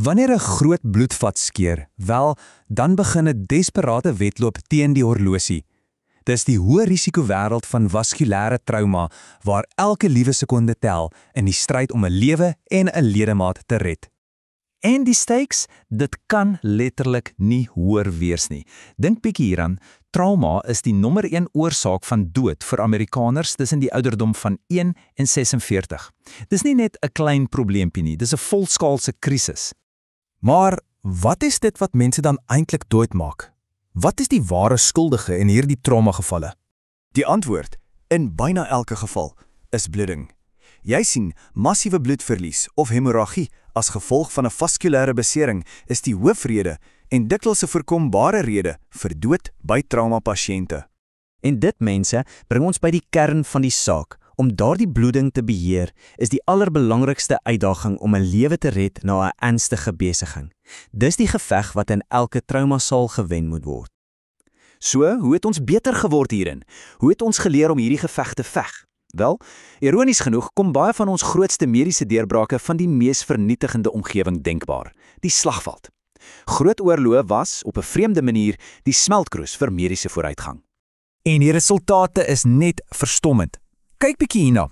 Wanneer 'n groot bloedvat skeur, wel, dan begin 'n desperate wedloop teen die horlosie. Dis die hoë risiko wêreld van vaskulêre trauma waar elke liewe sekonde tel in die stryd om 'n lewe en 'n ledemaat te red. En die stakes, dit kan letterlik nie hoër wees nie. Dink bietjie hieraan, trauma is die nommer 1 oorsaak van dood vir Amerikaners tussen die ouderdom van 1 en 46. Dis nie net 'n klein probleempie nie, dis 'n volskaalse krisis. Maar wat is dit wat mense dan eintlik doodmaak? Wat is die ware skuldige in hierdie traumagevalle? Die antwoord, in byna elke geval, is bloeding. Jy sien, massiewe bloedverlies of hemorragie as gevolg van 'n vaskulêre besering is die hoofrede en dikwels 'n voorkombare rede vir dood by traumapasiënte. En dit, mense, bring ons by die kern van die saak. Om daardie bloeding te beheer is die allerbelangrikste uitdaging om 'n lewe te red na 'n ernstige besiging. Dis die geveg wat in elke traumasaal gewen moet word. So, hoe het ons beter geword hierin? Hoe het ons geleer om hierdie geveg te veg? Wel, ironies genoeg kom baie van ons grootste mediese deurbrake van die mees vernietigende omgewing denkbaar, die slagveld. Groot oorloë was, op 'n vreemde manier, die smeltkroes vir mediese vooruitgang. En die resultate is net verstommend. Kyk bietjie hierna.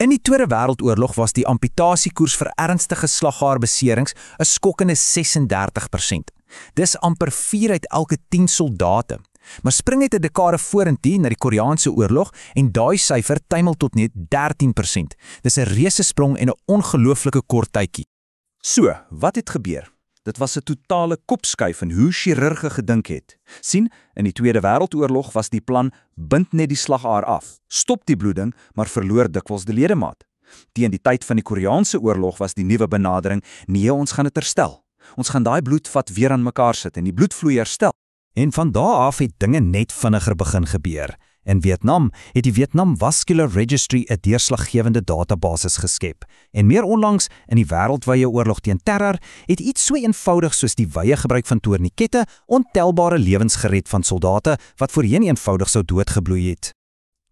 In die Tweede Wêreldoorlog was die amputasiekoers vir ernstige slaghaarbeserings 'n skokkende 36%. Dis amper 4 uit elke 10 soldate. Maar spring net 'n dekade vorentoe na die Koreaanse oorlog en daai syfer tuimel tot net 13%. Dis 'n reuse sprong en 'n ongelooflike kort tydjie. So, wat het gebeur? Dit was 'n totale kopskuif in hoe chirurge gedink het. Sien, in die Tweede Wêreldoorlog was die plan bind net die slagaar af, stop die bloeding, maar verloor dikwels die ledemaat. Teen die tyd van die Koreaanse oorlog was die nuwe benadering, nee, ons gaan dit herstel. Ons gaan daai bloedvat weer aan mekaar sit en die bloedvloei herstel. En van daardie af het dinge net vinniger begin gebeur. In Vietnam het die Vietnam Vascular Registry 'n deurslaggewende databasis geskep. En meer onlangs, in die wêreldwye oorlog teen terror, het iets so eenvoudig soos die wye gebruik van tourniquette ontelbare lewens gered van soldate wat voorheen eenvoudig sou doodgebloei het.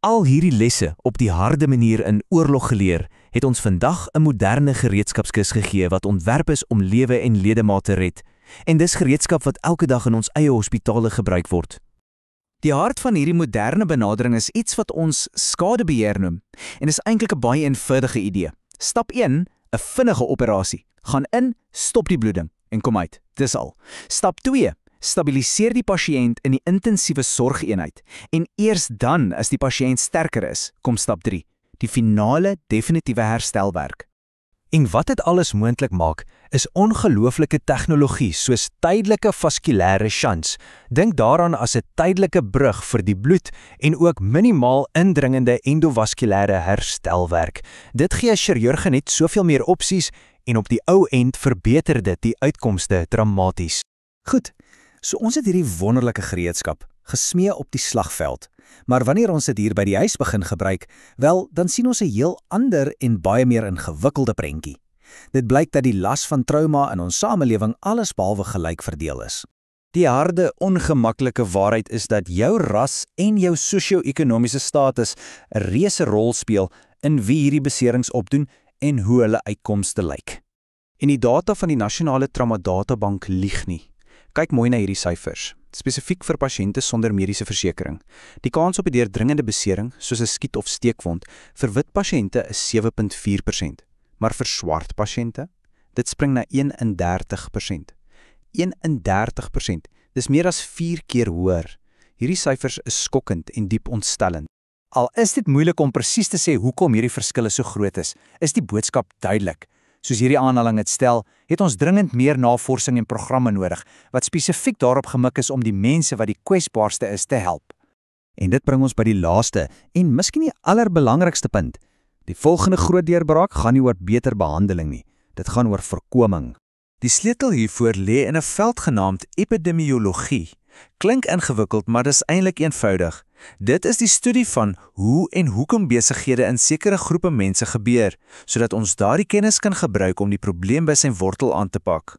Al hierdie lesse op die harde manier in oorlog geleer, het ons vandag 'n moderne gereedskapskis gegee wat ontwerp is om lewe en ledemaat te red. En dis gereedskap wat elke dag in ons eie hospitale gebruik word. Die hart van hierdie moderne benadering is iets wat ons skadebeheer noem en is eintlik 'n baie eenvoudige idee. Stap 1, 'n vinnige operasie. Gaan in, stop die bloeding en kom uit. Dis al. Stap 2, stabiliseer die pasiënt in die intensiewe sorgeenheid en eers dan as die pasiënt sterker is, kom stap 3, die finale definitiewe herstelwerk. En wat dit alles moontlik maak, is ongelooflike tegnologie soos tydelike vaskulêre shunts. Dink daaraan as 'n tydelike brug vir die bloed en ook minimaal indringende endovaskulêre herstelwerk. Dit gee 'n chirurg net soveel meer opsies en op die ou end verbeter dit die uitkomste dramaties. Goed, so ons het hierdie wonderlike gereedskap, gesmee op die slagveld. Maar wanneer ons dit hier by die huis begin gebruik, wel, dan sien ons 'n heel ander en baie meer ingewikkelde prentjie. Dit blyk dat die las van trauma in ons samelewing allesbehalwe gelyk verdeel is. Die harde, ongemaklike waarheid is dat jou ras en jou sosio-ekonomiese status 'n reuse rol speel in wie hierdie beserings opdoen en hoe hulle uitkomste lyk. En die data van die Nasionale Trauma Databank lieg nie. Kyk mooi na hierdie syfers. Spesifiek vir pasiënte sonder mediese versekering. Die kans op 'n deurdringende besering, soos 'n skiet of steekwond, vir wit pasiënte is 7,4%, maar vir swart pasiënte, dit spring na 31%. 31%, dis meer as 4 keer hoër. Hierdie syfers is skokkend en diep ontstellend. Al is dit moeilik om presies te sê hoekom hierdie verskille so groot is die boodskap duidelik. Soos hierdie aanhaling het stel, het ons dringend meer navorsing en programme nodig, wat spesifiek daarop gemik is om die mense wat die kwesbaarste is te help. En dit bring ons by die laaste en miskien die allerbelangrikste punt. Die volgende groot deurbraak gaan nie oor beter behandeling nie, dit gaan oor voorkoming. Die sleutel hiervoor lê in 'n veld genaamd epidemiologie. Klink ingewikkeld, maar dis eintlik eenvoudig. Dit is die studie van hoe en hoekom besighede in sekere groepe mense gebeur, sodat ons daardie kennis kan gebruik om die probleem by sy wortel aan te pak.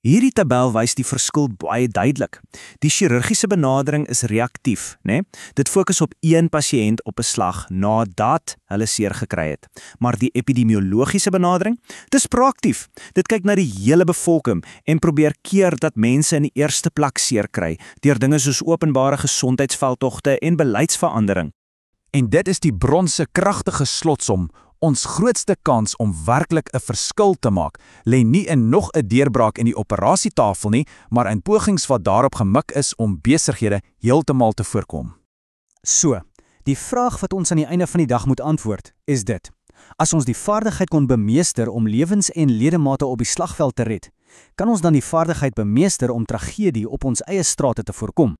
Hierdie tabel wys die verskil baie duidelik. Die chirurgiese benadering is reaktief, né? Dit fokus op een pasiënt op 'n slag nadat hulle seer gekry het. Maar die epidemiologiese benadering, dis proaktief. Dit kyk na die hele bevolking en probeer keer dat mense in die eerste plek seer kry deur dinge soos openbare gesondheidsveldtogte en beleidsverandering. En dit is die bronse kragtige slotsom. Ons grootste kans om werklik 'n verskil te maak, lê nie in nog 'n deurbraak in die operasietafel nie, maar in pogings wat daarop gemik is om besighede heeltemal te voorkom. So, die vraag wat ons aan die einde van die dag moet antwoord, is dit: as ons die vaardigheid kon bemeester om lewens en ledemate op die slagveld te red, kan ons dan die vaardigheid bemeester om tragedie op ons eie strate te voorkom?